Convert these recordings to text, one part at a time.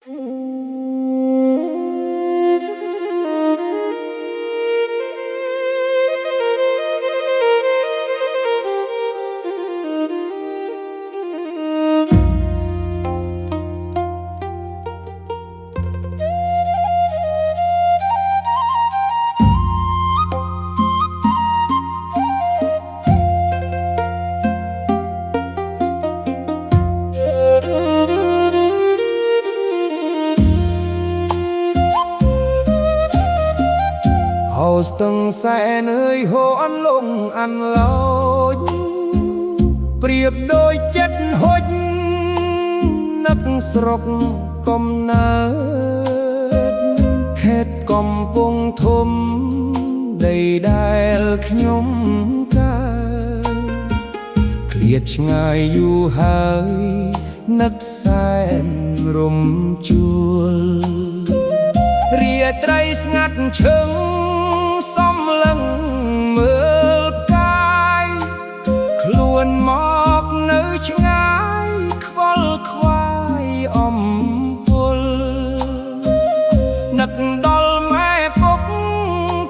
Hầu từng xe nơi hồ ăn lụng ăn lối Priệp đôi chất hối nấc srok công nớt Hết công bông thôm đầy đài nhóm ca Liệt ngài du hơi nấc sen rùm chuông Rìa trai ngắt trứng xóm lưng mưa cay Luôn mọc nơi ngái khval khoai pul Nực đol mẹ bốc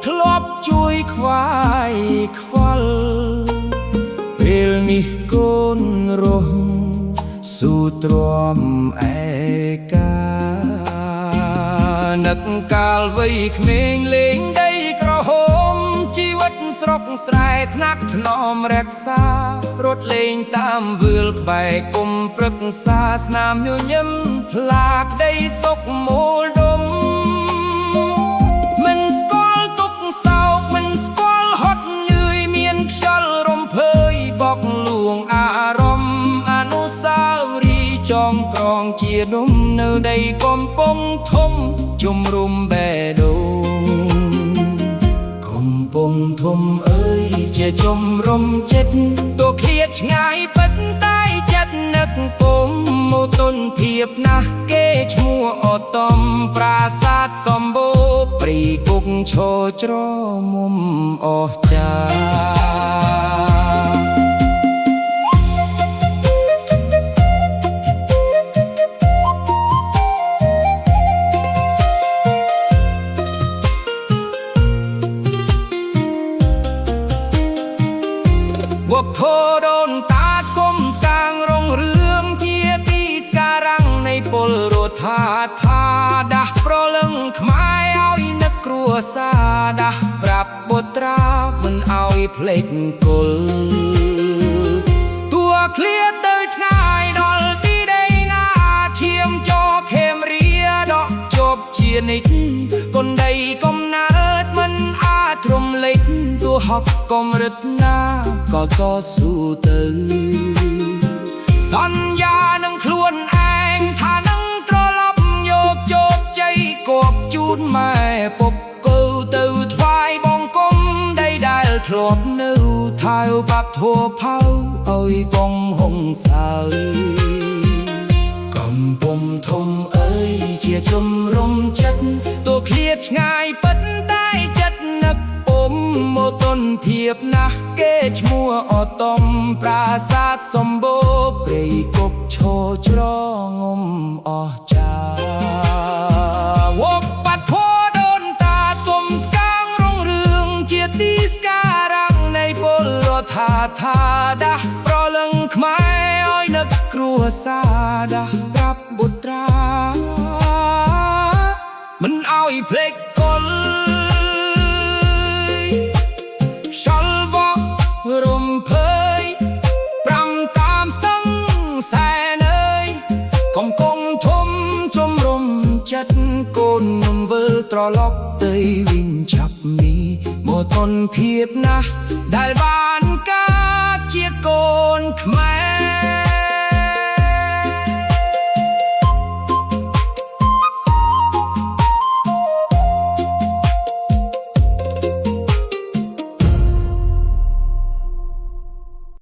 thlop chui khoai khval Pel mi côn rung su trom ca Nực cào vây mình lên đâyក្រហមជីវិតស្រុកស្រែថ្នាក់ថ្នមរក្សារត់លេងតាមវាលក្បែកគុំព្រឹក្សាស្នាមញញឹមថ្លាក្ដីសុខមូលដុំមិនស្គាល់ទុក្ខសោកមិនស្គាល់ហត់នឿយមានខ្យល់រំភើយបកលួងអារម្មណ៍អនុស្សាវរីយ៍ចងក្រងជាដុំនៅដីកំពង់ធំជំរុំបេះដូងកំពង់ធំអើយជាជំរុំចិត្តទោះឃ្លាតឆ្ងាយពិតតែចិត្តនឹកពុំមកទុនភាពណាស់គេឈ្មោះអតំប្រាសាទសម្បូរព្រីគុកឈរច្រមុំអស្ចារ្យវបធដូនតាគុំកាងរងរឿងជាទីស្ការំងនៃពលរដ្ឋថាដាស់ប្រលឹងខ្មែរឲ្យនឹកគ្រួសារដាស់ប្រាប់បុត្រាមិនឲ្យភ្លេចគុលតួឃ្លាទៅថ្ងៃដល់ទីដីណាឈាមចរខេមរាដកជប់ជានិច្ចគុណដីកំណើតមិនអាចរំលេចទោះហប់កំរិតណាក៏តស៊ូទៅសន្យានឹងខ្លួនឯងថានឹងត្រឡប់យកជោគជ័យគប់ជូនម៉ែពុកគូទៅថ្វាយបង្គំដីដែលធ្លាប់នៅថៅបាក់ធัวផៅឲ្យបងហុងសើកំពុំធំអើយជាជំរុំចិត្តទោះឃ្លាតឆ្ងាយពិតតែចិត្តនឹកពុំមកទុនភាពណាស់គេឈ្មោះអតំប្រាសាទសម្បូរព្រៃគុកឈរច្รงំអស្ចារ្យវបបធัวដូនតាគុំកាងរងរឿងជាទីស្ការំងនៃពលរដ្ឋថាដាស់ប្រលឹងខ្មែរឲ្យនឹកគ្រួសារដាស់ប្រាប់បុត្រាមិនឲ្យភ្លេចគុលរំភើយប្រាំតាមស្ទឹងសែនអើយកំពុងធំជំរុំចិត្តកូននឹងវិលត្រឡប់ទៅវិញឆាប់មីមកទន់ភាពណាស់ដែលបានកើតជាកូនខ្មែរ